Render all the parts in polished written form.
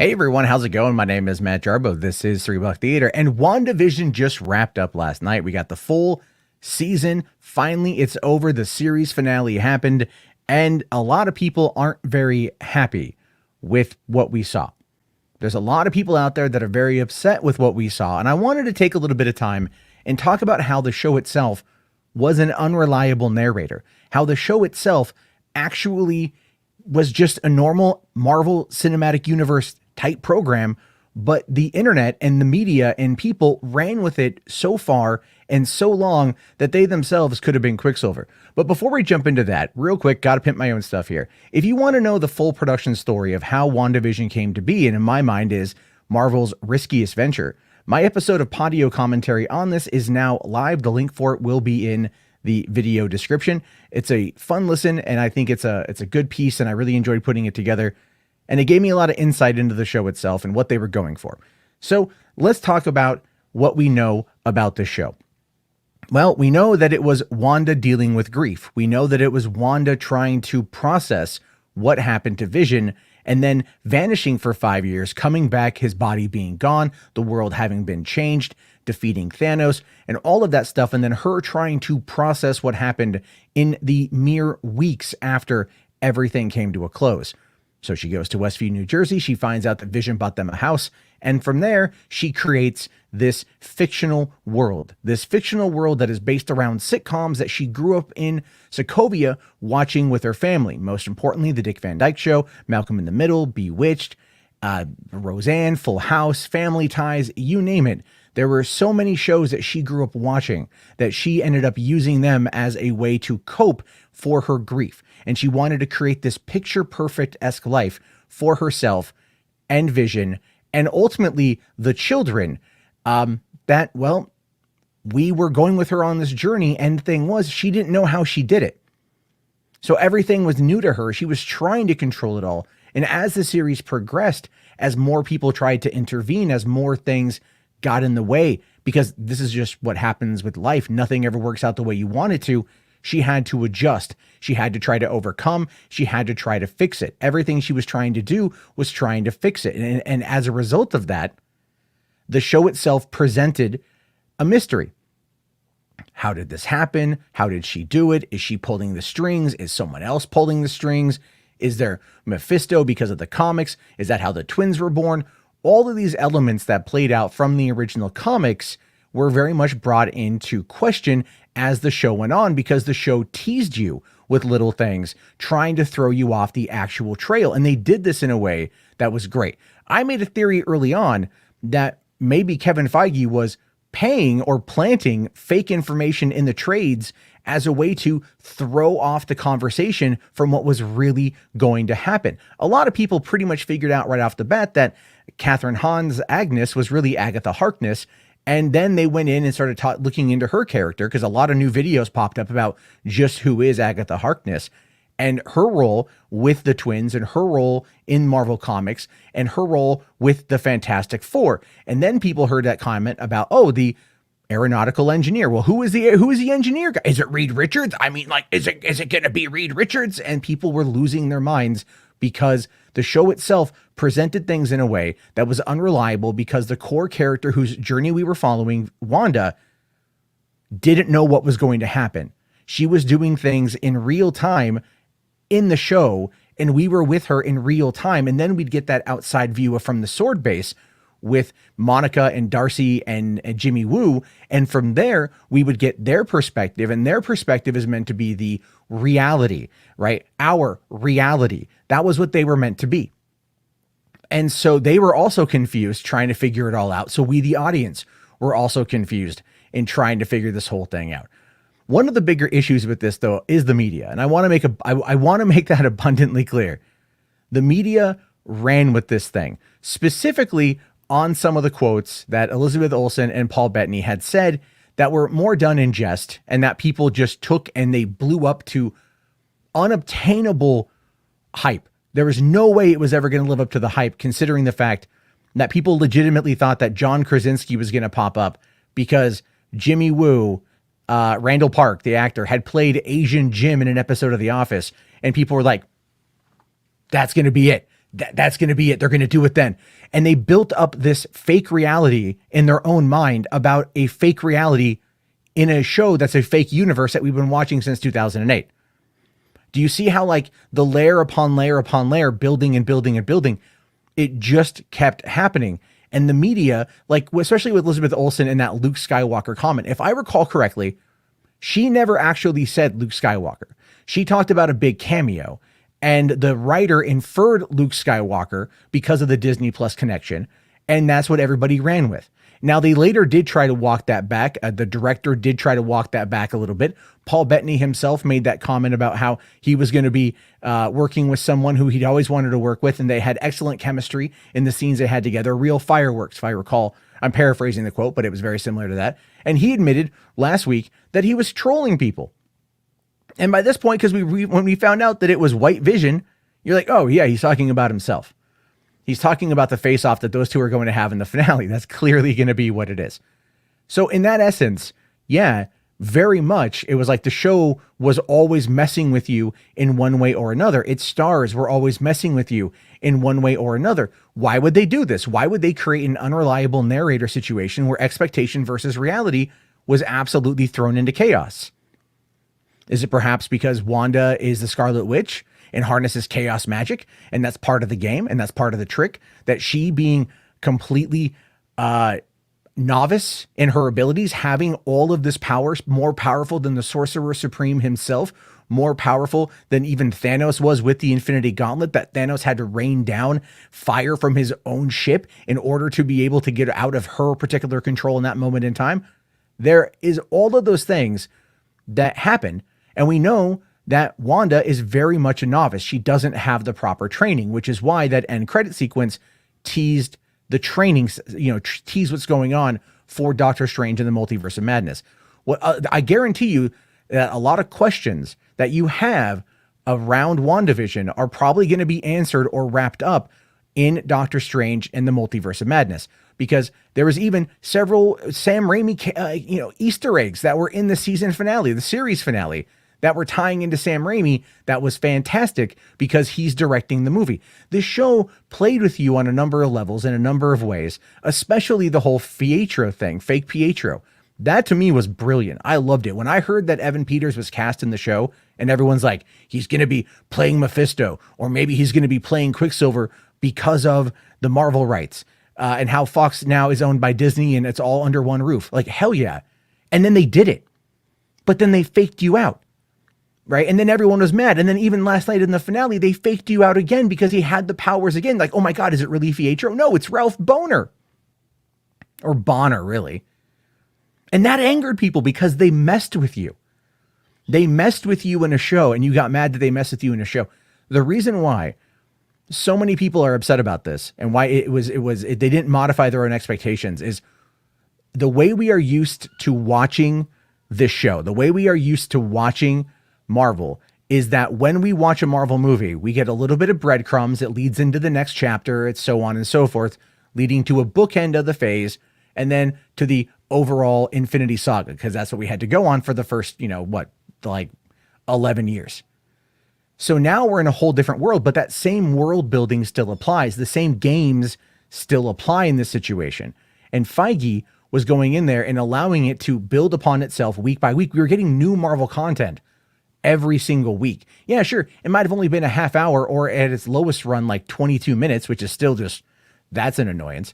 Hey everyone, how's it going? My name is Matt Jarbo. This is $3 Theater, and WandaVision just wrapped up last night. We got the full season. Finally, it's over. The series finale happened, and a lot of people aren't very happy with what we saw. There's a lot of people out there that are very upset with what we saw, and I wanted to take a little bit of time and talk about how the show itself was an unreliable narrator, how the show itself actually was just a normal Marvel Cinematic Universe type program, but the internet and the media and people ran with it so far and so long that they themselves could have been Quicksilver. But before we jump into that, real quick, gotta pimp my own stuff here. If you want to know the full production story of how WandaVision came to be, and in my mind is Marvel's riskiest venture, my episode of PODIO commentary on this is now live. The link for it will be in the video description. It's a fun listen, and I think it's a good piece, and I really enjoyed putting it together. And it gave me a lot of insight into the show itself and what they were going for. So let's talk about what we know about this show. Well, we know that it was Wanda dealing with grief. We know that it was Wanda trying to process what happened to Vision and then vanishing for 5 years, coming back, his body being gone, the world having been changed, defeating Thanos, and all of that stuff. And then her trying to process what happened in the mere weeks after everything came to a close. So she goes to Westview, New Jersey. She finds out that Vision bought them a house. And from there, she creates this fictional world that is based around sitcoms that she grew up in Sokovia watching with her family. Most importantly, The Dick Van Dyke Show, Malcolm in the Middle, Bewitched, Roseanne, Full House, Family Ties, you name it. There were so many shows that she grew up watching that she ended up using them as a way to cope for her grief. And she wanted to create this picture-perfect-esque life for herself and Vision and ultimately the children that, well, we were going with her on this journey. And the thing was, she didn't know how she did it. So everything was new to her. She was trying to control it all. And as the series progressed, as more people tried to intervene, as more things got in the way, because this is just what happens with life. Nothing ever works out the way you want it to. She had to adjust. She had to try to overcome. She had to try to fix it. Everything she was trying to do was trying to fix it. And as a result of that, the show itself presented a mystery. How did this happen? How did she do it? Is she pulling the strings? Is someone else pulling the strings? Is there Mephisto because of the comics? Is that how the twins were born? All of these elements that played out from the original comics were very much brought into question as the show went on, because the show teased you with little things, trying to throw you off the actual trail. And they did this in a way that was great. I made a theory early on that maybe Kevin Feige was paying or planting fake information in the trades as a way to throw off the conversation from what was really going to happen. A lot of people pretty much figured out right off the bat that Catherine Hahn's Agnes was really Agatha Harkness. And then they went in and started looking into her character, because a lot of new videos popped up about just who is Agatha Harkness and her role with the twins and her role in Marvel Comics and her role with the Fantastic Four. And then people heard that comment about, oh, the aeronautical engineer. Well, who is the engineer guy? Is it Reed Richards? I mean, like, is it going to be Reed Richards? And people were losing their minds because the show itself presented things in a way that was unreliable, because the core character whose journey we were following, Wanda, didn't know what was going to happen. She was doing things in real time in the show, and we were with her in real time. And then we'd get that outside view from the sword base with Monica and Darcy and Jimmy Woo. And from there, we would get their perspective, and their perspective is meant to be the reality, right? Our reality. That was what they were meant to be. And so they were also confused trying to figure it all out. So we, the audience, were also confused in trying to figure this whole thing out. One of the bigger issues with this, though, is the media. And I want to make that abundantly clear. The media ran with this thing, specifically on some of the quotes that Elizabeth Olsen and Paul Bettany had said that were more done in jest, and that people just took and they blew up to unobtainable hype. There was no way it was ever going to live up to the hype, considering the fact that people legitimately thought that John Krasinski was going to pop up because Jimmy Woo, Randall Park, the actor, had played Asian Jim in an episode of The Office. And people were like, that's going to be it. That's going to be it. They're going to do it then. And they built up this fake reality in their own mind about a fake reality in a show that's a fake universe that we've been watching since 2008. Do you see how like the layer upon layer upon layer, building and building and building, it just kept happening? And the media, like especially with Elizabeth Olsen and that Luke Skywalker comment, if I recall correctly, she never actually said Luke Skywalker. She talked about a big cameo, and the writer inferred Luke Skywalker because of the Disney Plus connection, and that's what everybody ran with. Now, they later did try to walk that back. The director did try to walk that back a little bit. Paul Bettany himself made that comment about how he was going to be working with someone who he'd always wanted to work with, and they had excellent chemistry in the scenes they had together. Real fireworks, if I recall. I'm paraphrasing the quote, but it was very similar to that. And he admitted last week that he was trolling people. And by this point, because when we found out that it was White Vision, you're like, oh yeah, he's talking about himself. He's talking about the face-off that those two are going to have in the finale. That's clearly going to be what it is. So in that essence, yeah, very much, it was like the show was always messing with you in one way or another. Its stars were always messing with you in one way or another. Why would they do this? Why would they create an unreliable narrator situation where expectation versus reality was absolutely thrown into chaos? Is it perhaps because Wanda is the Scarlet Witch and harnesses chaos magic, and that's part of the game, and that's part of the trick, that she being completely novice in her abilities, having all of this power, more powerful than the Sorcerer Supreme himself, more powerful than even Thanos was with the Infinity Gauntlet, that Thanos had to rain down fire from his own ship in order to be able to get out of her particular control in that moment in time. There is all of those things that happen, and we know that Wanda is very much a novice. She doesn't have the proper training, which is why that end credit sequence teased the training, teased what's going on for Doctor Strange and the Multiverse of Madness. Well, I guarantee you that a lot of questions that you have around WandaVision are probably going to be answered or wrapped up in Doctor Strange and the Multiverse of Madness, because there was even several Sam Raimi, Easter eggs that were in the season finale, the series finale, that were tying into Sam Raimi. That was fantastic because he's directing the movie. This show played with you on a number of levels in a number of ways, especially the whole Pietro thing, fake Pietro. That to me was brilliant. I loved it. When I heard that Evan Peters was cast in the show and everyone's like, he's going to be playing Mephisto, or maybe he's going to be playing Quicksilver because of the Marvel rights, and how Fox now is owned by Disney and it's all under one roof. Like, hell yeah. And then they did it, but then they faked you out. Right. And then everyone was mad. And then even last night in the finale, they faked you out again because he had the powers again. Like, oh my God, is it really Pietro? No, it's Ralph Boner. Or Bonner, really. And that angered people because they messed with you. They messed with you in a show, and you got mad that they messed with you in a show. The reason why so many people are upset about this and why they didn't modify their own expectations is the way we are used to watching this show, the way we are used to watching Marvel, is that when we watch a Marvel movie, we get a little bit of breadcrumbs. It leads into the next chapter. It's so on and so forth, leading to a bookend of the phase, and then to the overall Infinity Saga, because that's what we had to go on for the first, 11 years. So now we're in a whole different world, but that same world building still applies. The same games still apply in this situation. And Feige was going in there and allowing it to build upon itself week by week. We were getting new Marvel content every single week. Yeah, sure. It might have only been a half hour, or at its lowest run, like 22 minutes, which is still just, that's an annoyance.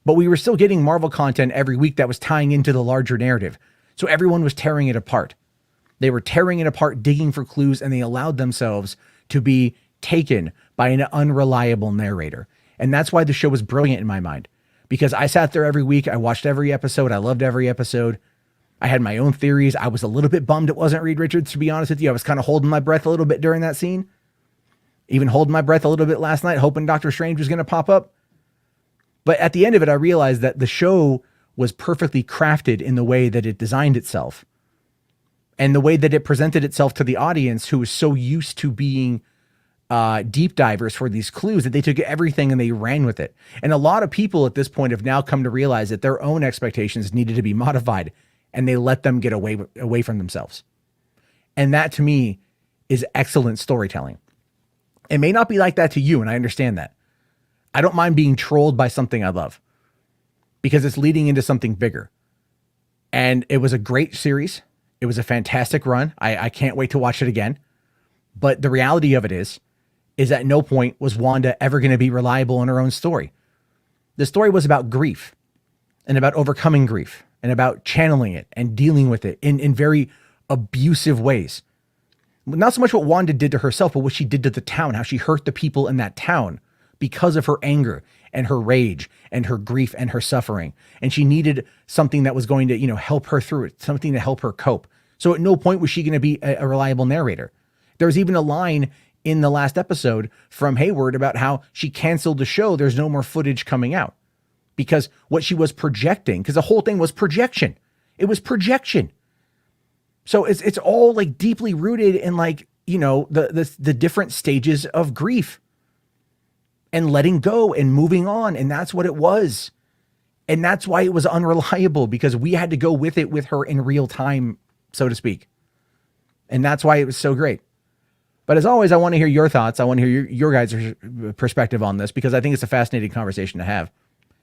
But we were still getting Marvel content every week that was tying into the larger narrative. So everyone was tearing it apart. They were tearing it apart, digging for clues, and they allowed themselves to be taken by an unreliable narrator. And that's why the show was brilliant in my mind, because I sat there every week. I watched every episode. I loved every episode. I had my own theories. I was a little bit bummed it wasn't Reed Richards, to be honest with you. I was kind of holding my breath a little bit during that scene. Even holding my breath a little bit last night, hoping Doctor Strange was going to pop up. But at the end of it, I realized that the show was perfectly crafted in the way that it designed itself, and the way that it presented itself to the audience, who was so used to being deep divers for these clues, that they took everything and they ran with it. And a lot of people at this point have now come to realize that their own expectations needed to be modified, and they let them get away from themselves. And that to me is excellent storytelling. It may not be like that to you, and I understand that. I don't mind being trolled by something I love because it's leading into something bigger. And it was a great series. It was a fantastic run. I can't wait to watch it again. But the reality of it is at no point was Wanda ever going to be reliable in her own story. The story was about grief and about overcoming grief and about channeling it and dealing with it in very abusive ways. Not so much what Wanda did to herself, but what she did to the town, how she hurt the people in that town because of her anger and her rage and her grief and her suffering. And she needed something that was going to, help her through it, something to help her cope. So at no point was she going to be a reliable narrator. There was even a line in the last episode from Hayward about how she canceled the show. There's no more footage coming out because what she was projecting, because the whole thing was projection. It was projection. So it's all like deeply rooted in like, the different stages of grief and letting go and moving on. And that's what it was. And that's why it was unreliable, because we had to go with it with her in real time, so to speak. And that's why it was so great. But as always, I want to hear your thoughts. I want to hear your guys' perspective on this, because I think it's a fascinating conversation to have.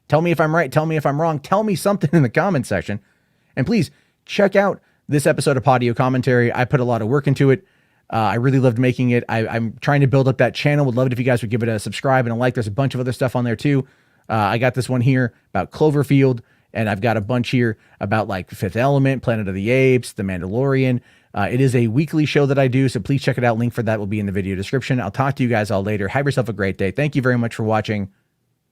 Tell me if I'm right. Tell me if I'm wrong. Tell me something in the comment section. And please check out this episode of PODIO commentary. I put a lot of work into it. I really loved making it. I'm trying to build up that channel. Would love it if you guys would give it a subscribe and a like. There's a bunch of other stuff on there too. I got this one here about Cloverfield, and I've got a bunch here about like Fifth Element, Planet of the Apes, The Mandalorian. It is a weekly show that I do, so please check it out. Link for that will be in the video description. I'll talk to you guys all later. Have yourself a great day. Thank you very much for watching.